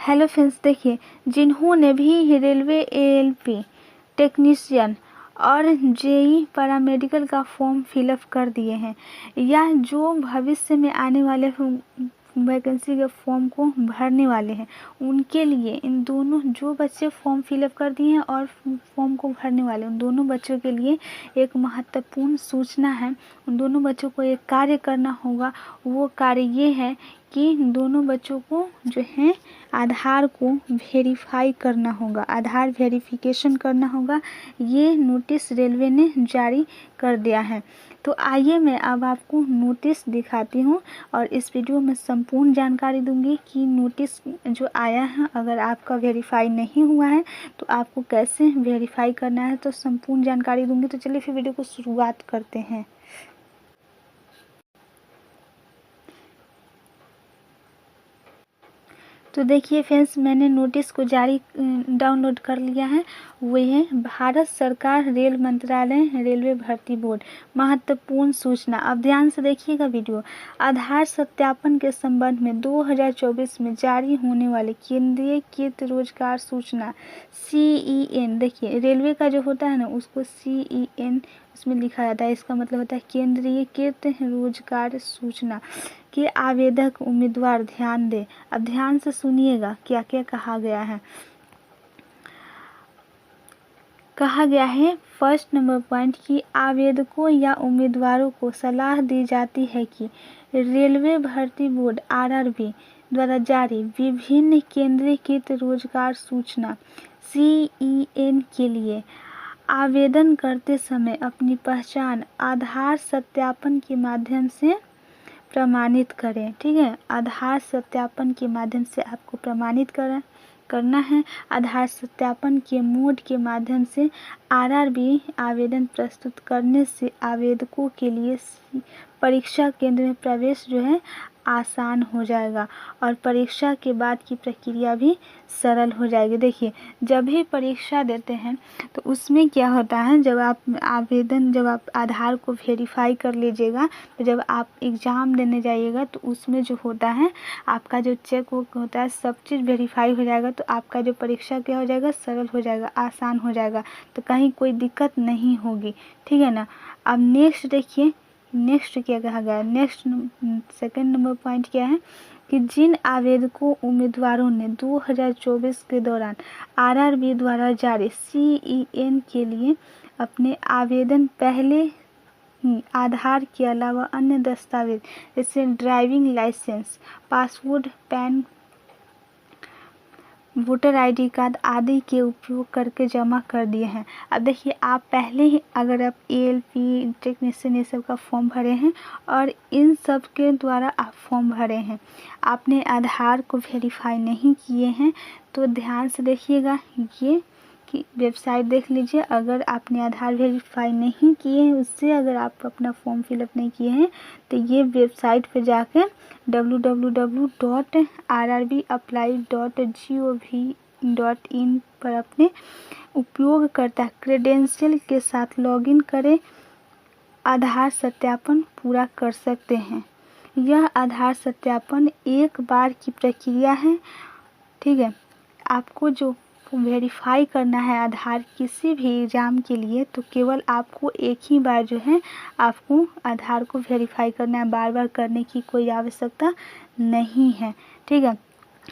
Hello friends, देखिए जिन्होंने भी रेलवे एएलपी टेक्नीशियन और जेई पैरामेडिकल का फॉर्म फिलअप कर दिए हैं या जो भविष्य में आने वाले वैकेंसी के फॉर्म को भरने वाले हैं, उनके लिए इन दोनों जो बच्चे फॉर्म फिलअप कर दिए हैं और फॉर्म को भरने वाले उन दोनों बच्चों के लिए एक महत्वपूर्ण सूचना है। उन दोनों बच्चों को एक कार्य करना होगा। वो कार्य ये है कि दोनों बच्चों को जो है आधार को वेरीफाई करना होगा, आधार वेरिफिकेशन करना होगा। ये नोटिस रेलवे ने जारी कर दिया है। तो आइए मैं अब आपको नोटिस दिखाती हूँ और इस वीडियो में संपूर्ण जानकारी दूंगी कि नोटिस जो आया है, अगर आपका वेरीफाई नहीं हुआ है तो आपको कैसे वेरीफाई करना है, तो संपूर्ण जानकारी दूंगी। तो चलिए फिर वीडियो को शुरुआत करते हैं। तो देखिए फ्रेंड्स, मैंने नोटिस को जारी डाउनलोड कर लिया है। वो है भारत सरकार रेल मंत्रालय रेलवे भर्ती बोर्ड महत्वपूर्ण सूचना। अब ध्यान से देखिएगा वीडियो। आधार सत्यापन के संबंध में 2024 में जारी होने वाले केंद्रीय कृत रोजगार सूचना CEN, देखिए रेलवे का जो होता है ना उसको CEN उसमें लिखा जाता है। इसका मतलब होता है केंद्रीय कृत रोजगार सूचना के आवेदक उम्मीदवार ध्यान दें। अब ध्यान से सुनिएगा क्या क्या कहा गया है। कहा गया है फर्स्ट नंबर पॉइंट कि आवेदकों या उम्मीदवारों को सलाह दी जाती है कि रेलवे भर्ती बोर्ड RRB द्वारा जारी विभिन्न केंद्रीकृत रोजगार सूचना CEN के लिए आवेदन करते समय अपनी पहचान आधार सत्यापन के माध्यम से प्रमाणित करें। ठीक है, आधार सत्यापन के माध्यम से आपको प्रमाणित करना है। आधार सत्यापन के मोड के माध्यम से RRB आवेदन प्रस्तुत करने से आवेदकों के लिए परीक्षा केंद्र में प्रवेश जो है आसान हो जाएगा और परीक्षा के बाद की प्रक्रिया भी सरल हो जाएगी। देखिए जब भी परीक्षा देते हैं तो उसमें क्या होता है, जब आप आधार को वेरीफाई कर लीजिएगा तो जब आप एग्ज़ाम देने जाइएगा तो उसमें जो होता है आपका जो चेक होता है सब चीज़ वेरीफाई हो जाएगा। तो आपका जो परीक्षा क्या हो जाएगा, सरल हो जाएगा, आसान हो जाएगा, तो कहीं कोई दिक्कत नहीं होगी। ठीक है ना। अब नेक्स्ट देखिए, नेक्स्ट क्या कहा गया है। नेक्स्ट सेकंड नंबर पॉइंट क्या है कि जिन आवेदकों उम्मीदवारों ने 2024 के दौरान RRB द्वारा जारी CEN के लिए अपने आवेदन पहले ही आधार के अलावा अन्य दस्तावेज जैसे driving licence, passport, PAN, voter ID card आदि के उपयोग करके जमा कर दिए हैं। अब देखिए आप पहले ही अगर आप ALP टेक्नीशियन ये सब का फॉर्म भरे हैं और इन सब के द्वारा आप फॉर्म भरे हैं, आपने आधार को वेरीफाई नहीं किए हैं, तो ध्यान से देखिएगा ये कि वेबसाइट देख लीजिए। अगर आपने आधार वेरीफाई नहीं किए हैं, उससे अगर आप अपना फॉर्म फिलअप नहीं किए हैं तो ये वेबसाइट पे जाकर www.rrbapply.gov.in पर अपने उपयोगकर्ता क्रेडेंशियल के साथ लॉगिन करें, आधार सत्यापन पूरा कर सकते हैं। यह आधार सत्यापन एक बार की प्रक्रिया है। ठीक है, आपको जो वेरीफाई करना है आधार किसी भी एग्ज़ाम के लिए, तो केवल आपको एक ही बार जो है आपको आधार को वेरीफाई करना है, बार बार करने की कोई आवश्यकता नहीं है। ठीक है,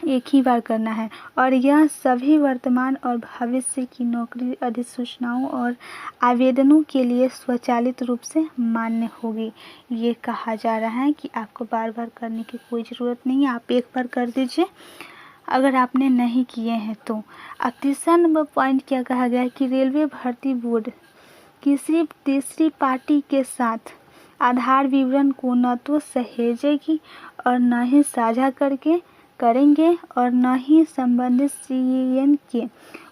एक ही बार करना है और यह सभी वर्तमान और भविष्य की नौकरी अधिसूचनाओं और आवेदनों के लिए स्वचालित रूप से मान्य होगी। ये कहा जा रहा है कि आपको बार बार करने की कोई ज़रूरत नहीं है, आप एक बार कर दीजिए अगर आपने नहीं किए हैं तो। अब तीसरा नंबर पॉइंट क्या कहा गया है कि रेलवे भर्ती बोर्ड किसी तीसरी पार्टी के साथ आधार विवरण को न तो सहेजेगी और न ही साझा करेंगे और न ही संबंधित CEN के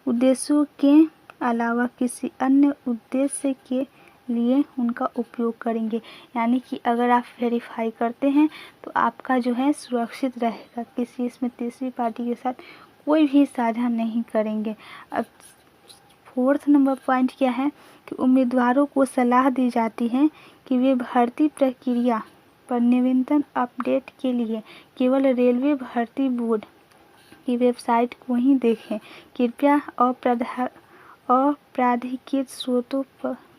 उद्देश्यों के अलावा किसी अन्य उद्देश्य के लिए उनका उपयोग करेंगे। यानी कि अगर आप वेरीफाई करते हैं तो आपका जो है सुरक्षित रहेगा, किसी इसमें तीसरी पार्टी के साथ कोई भी साझा नहीं करेंगे। अब फोर्थ नंबर पॉइंट क्या है कि उम्मीदवारों को सलाह दी जाती है कि वे भर्ती प्रक्रिया पर नवीनतम अपडेट के लिए केवल रेलवे भर्ती बोर्ड की वेबसाइट को ही देखें। कृपया अप्राधिकृत स्रोतों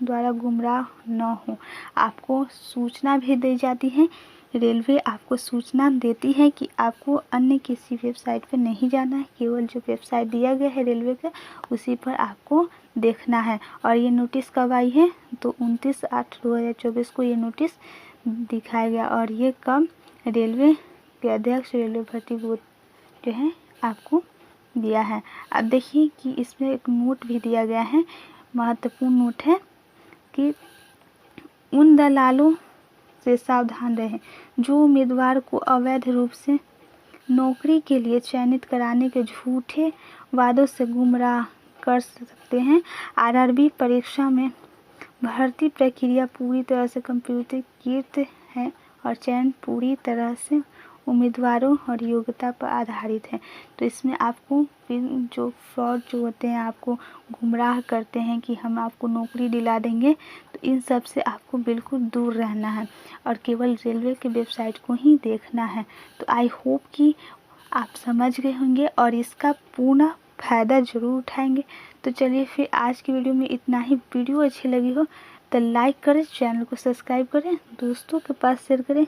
द्वारा गुमराह न हो। आपको सूचना भी दी जाती है, रेलवे आपको सूचना देती है कि आपको अन्य किसी वेबसाइट पर नहीं जाना है, केवल जो वेबसाइट दिया गया है रेलवे का उसी पर आपको देखना है। और ये नोटिस कब आई है? तो 29/8/2024 को ये नोटिस दिखाया गया। और ये कब? रेलवे के अध्यक्ष रेलवे भर्ती बोर्ड जो है आपको दिया है। अब देखिए कि इसमें एक नोट भी दिया गया है, महत्वपूर्ण नोट है कि उन दलालों से सावधान रहें जो उम्मीदवार को अवैध रूप से नौकरी के लिए चयनित कराने के झूठे वादों से गुमराह कर सकते हैं। आरआरबी परीक्षा में भर्ती प्रक्रिया पूरी तरह से कंप्यूटरीकृत है और चयन पूरी तरह से उम्मीदवारों और योग्यता पर आधारित है। तो इसमें आपको जो फ्रॉड जो होते हैं, आपको गुमराह करते हैं कि हम आपको नौकरी दिला देंगे, तो इन सब से आपको बिल्कुल दूर रहना है और केवल रेलवे के वेबसाइट को ही देखना है। तो आई होप कि आप समझ गए होंगे और इसका पूर्ण फ़ायदा ज़रूर उठाएंगे। तो चलिए फिर आज की वीडियो में इतना ही। वीडियो अच्छी लगी हो तो लाइक करें, चैनल को सब्सक्राइब करें, दोस्तों के पास शेयर करें